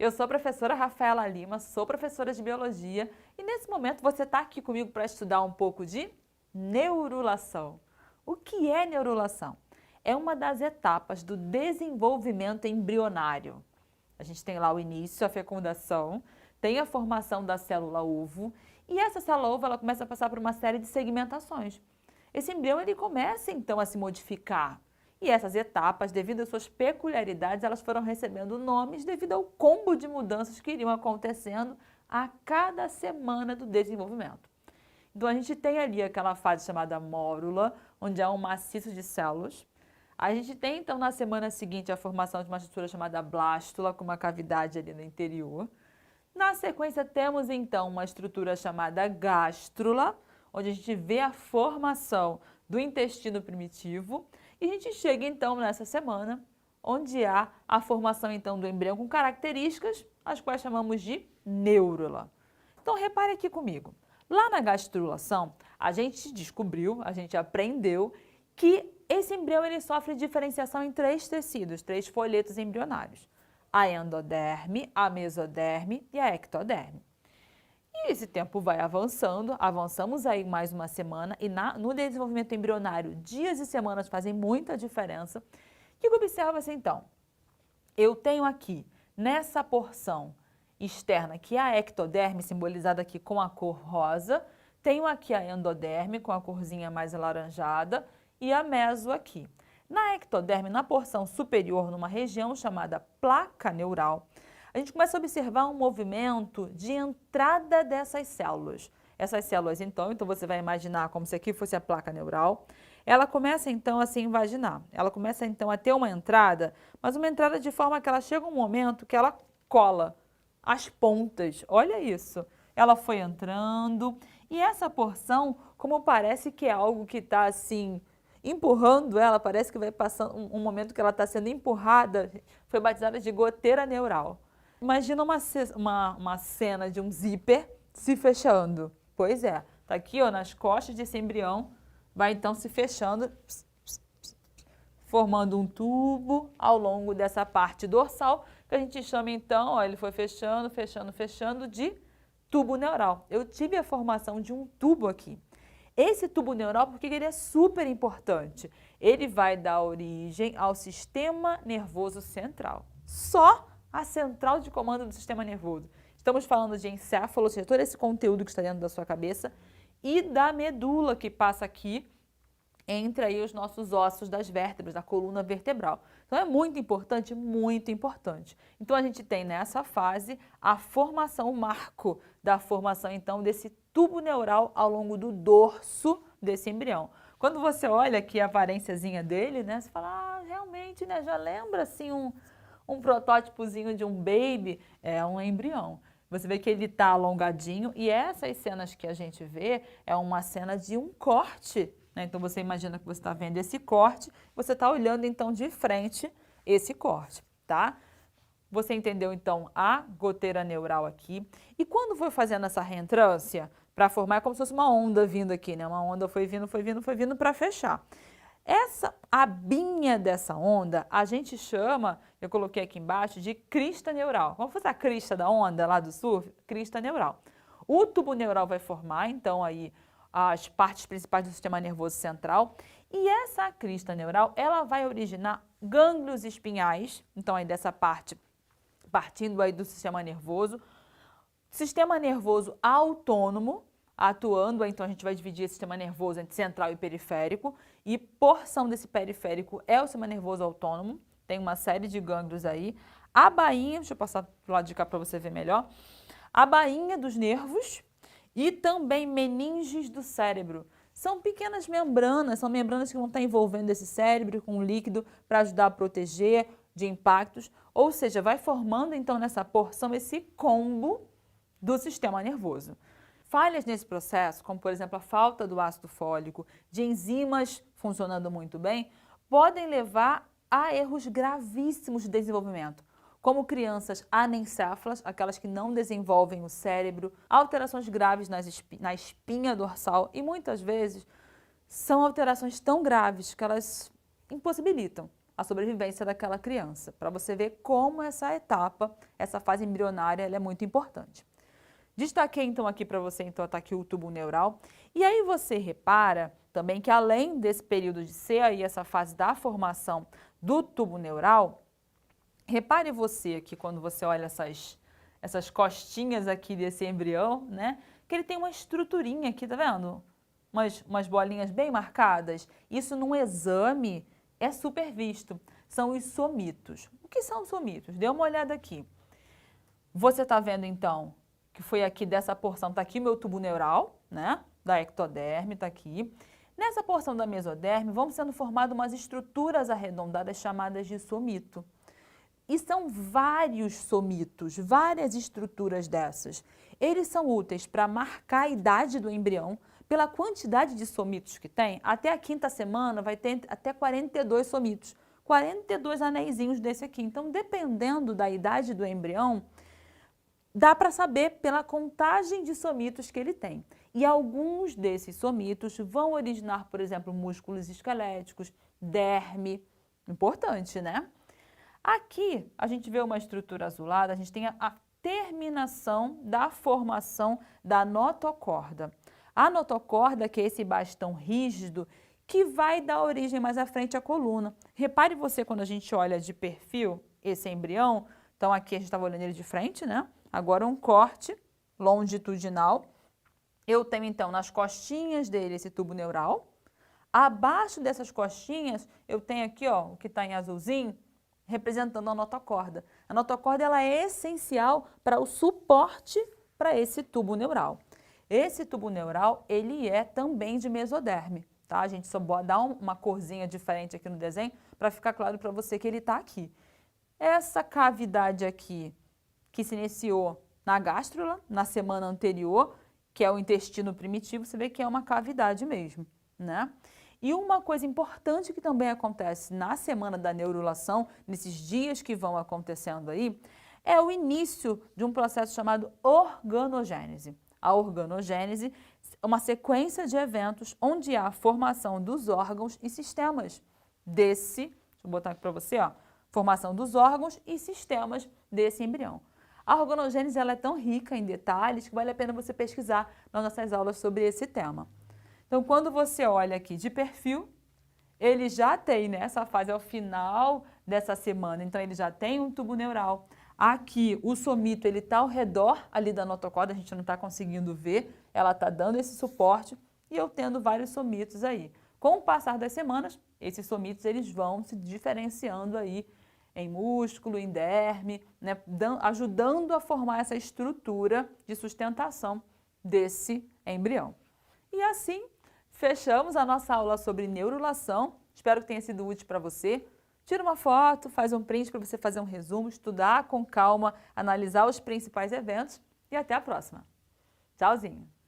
Eu sou a professora Rafaela Lima, sou professora de Biologia e nesse momento você está aqui comigo para estudar um pouco de neurulação. O que é neurulação? É uma das etapas do desenvolvimento embrionário. A gente tem lá o início, a fecundação, tem a formação da célula ovo e essa célula ovo ela começa a passar por uma série de segmentações. Esse embrião ele começa então a se modificar. E essas etapas, devido às suas peculiaridades, elas foram recebendo nomes devido ao combo de mudanças que iriam acontecendo a cada semana do desenvolvimento. Então a gente tem ali aquela fase chamada mórula, onde há um maciço de células. A gente tem então na semana seguinte a formação de uma estrutura chamada blástula, com uma cavidade ali no interior. Na sequência temos então uma estrutura chamada gástrula, onde a gente vê a formação do intestino primitivo. E a gente chega então nessa semana, onde há a formação então do embrião com características, as quais chamamos de neurula. Então repare aqui comigo, lá na gastrulação, a gente descobriu, a gente aprendeu que esse embrião ele sofre diferenciação em três tecidos, três folhetos embrionários. A endoderme, a mesoderme e a ectoderme. E esse tempo vai avançando, avançamos aí mais uma semana e no desenvolvimento embrionário, dias e semanas fazem muita diferença. O que observa-se então? Eu tenho aqui, nessa porção externa, que é a ectoderme, simbolizada aqui com a cor rosa, tenho aqui a endoderme, com a corzinha mais alaranjada, e a meso aqui. Na ectoderme, na porção superior, numa região chamada placa neural, a gente começa a observar um movimento de entrada dessas células. Essas células, então você vai imaginar como se aqui fosse a placa neural. Ela começa, então, a se invaginar. Ela começa, então, a ter uma entrada, mas uma entrada de forma que ela chega um momento que ela cola as pontas. Olha isso. Ela foi entrando e essa porção, como parece que é algo que está, assim, empurrando ela, parece que vai passando um momento que ela está sendo empurrada, foi batizada de goteira neural. Imagina uma cena de um zíper se fechando. Pois é, tá aqui ó, nas costas desse embrião, vai então se fechando, formando um tubo ao longo dessa parte dorsal, que a gente chama então, ó, ele foi fechando, fechando, fechando, de tubo neural. Eu tive a formação de um tubo aqui. Esse tubo neural, por que ele é super importante? Ele vai dar origem ao sistema nervoso central. Só a central de comando do sistema nervoso. Estamos falando de encéfalo, ou seja, todo esse conteúdo que está dentro da sua cabeça, e da medula que passa aqui entre aí os nossos ossos das vértebras, da coluna vertebral. Então é muito importante, muito importante. Então a gente tem nessa fase a formação, o marco da formação então desse tubo neural ao longo do dorso desse embrião. Quando você olha aqui a aparênciazinha dele, né, você fala, ah, realmente, né, já lembra assim um protótipozinho de um baby, é um embrião. Você vê que ele está alongadinho e essas cenas que a gente vê é uma cena de um corte, né? Então você imagina que você está vendo esse corte, você está olhando então de frente esse corte, tá? Você entendeu então a goteira neural aqui e quando foi fazendo essa reentrância para formar, é como se fosse uma onda vindo aqui, né? Uma onda foi vindo, foi vindo, foi vindo para fechar. Essa abinha dessa onda, a gente chama, eu coloquei aqui embaixo, de crista neural. Como fosse a crista da onda lá do surf? Crista neural. O tubo neural vai formar, então, aí as partes principais do sistema nervoso central. E essa crista neural, ela vai originar gânglios espinhais, então, aí dessa parte, partindo aí do sistema nervoso autônomo, atuando, então a gente vai dividir esse sistema nervoso entre central e periférico, e porção desse periférico é o sistema nervoso autônomo, tem uma série de gânglios aí. A bainha, deixa eu passar para o lado de cá para você ver melhor, a bainha dos nervos e também meninges do cérebro. São pequenas membranas, são membranas que vão estar envolvendo esse cérebro com líquido para ajudar a proteger de impactos, ou seja, vai formando então nessa porção esse combo do sistema nervoso. Falhas nesse processo, como por exemplo a falta do ácido fólico, de enzimas funcionando muito bem, podem levar a erros gravíssimos de desenvolvimento, como crianças anencéfalas, aquelas que não desenvolvem o cérebro, alterações graves na espinha dorsal e muitas vezes são alterações tão graves que elas impossibilitam a sobrevivência daquela criança, para você ver como essa etapa, essa fase embrionária, ela é muito importante. Destaquei então aqui para você, então está aqui o tubo neural, e aí você repara também que além desse período de ser aí essa fase da formação do tubo neural, repare você aqui quando você olha essas costinhas aqui desse embrião, né, que ele tem uma estruturinha aqui, tá vendo? Umas bolinhas bem marcadas. Isso num exame é super visto. São os somitos. O que são os somitos? Dê uma olhada aqui. Você está vendo então que foi aqui dessa porção, está aqui meu tubo neural, né? Da ectoderme, está aqui. Nessa porção da mesoderme vão sendo formadas umas estruturas arredondadas chamadas de somito. E são vários somitos, várias estruturas dessas. Eles são úteis para marcar a idade do embrião, pela quantidade de somitos que tem. Até a 5ª semana vai ter até 42 somitos, 42 anéisinhos desse aqui. Então, dependendo da idade do embrião, dá para saber pela contagem de somitos que ele tem. E alguns desses somitos vão originar, por exemplo, músculos esqueléticos, derme, importante, né? Aqui a gente vê uma estrutura azulada, a gente tem a terminação da formação da notocorda. A notocorda, que é esse bastão rígido, que vai dar origem mais à frente à coluna. Repare você quando a gente olha de perfil esse embrião, então aqui a gente estava olhando ele de frente, né? Agora um corte longitudinal. Eu tenho então nas costinhas dele esse tubo neural. Abaixo dessas costinhas eu tenho aqui, ó, o que está em azulzinho, representando a notocorda. A notocorda ela é essencial para o suporte para esse tubo neural. Esse tubo neural, ele é também de mesoderme, tá? A gente só dá uma corzinha diferente aqui no desenho para ficar claro para você que ele está aqui. Essa cavidade aqui, que se iniciou na gástrula, na semana anterior, que é o intestino primitivo, você vê que é uma cavidade mesmo, né? E uma coisa importante que também acontece na semana da neurulação, nesses dias que vão acontecendo aí, é o início de um processo chamado organogênese. A organogênese é uma sequência de eventos onde há a formação dos órgãos e sistemas deixa eu botar aqui para você, ó, formação dos órgãos e sistemas desse embrião. A organogênese ela é tão rica em detalhes que vale a pena você pesquisar nas nossas aulas sobre esse tema. Então, quando você olha aqui de perfil, ele já tem, né, essa fase ao final dessa semana, então ele já tem um tubo neural. Aqui, o somito, ele está ao redor ali da notocorda, a gente não está conseguindo ver, ela está dando esse suporte e eu tendo vários somitos aí. Com o passar das semanas, esses somitos eles vão se diferenciando aí em músculo, em derme, né, ajudando a formar essa estrutura de sustentação desse embrião. E assim, fechamos a nossa aula sobre neurulação. Espero que tenha sido útil para você. Tira uma foto, faz um print para você fazer um resumo, estudar com calma, analisar os principais eventos e até a próxima. Tchauzinho!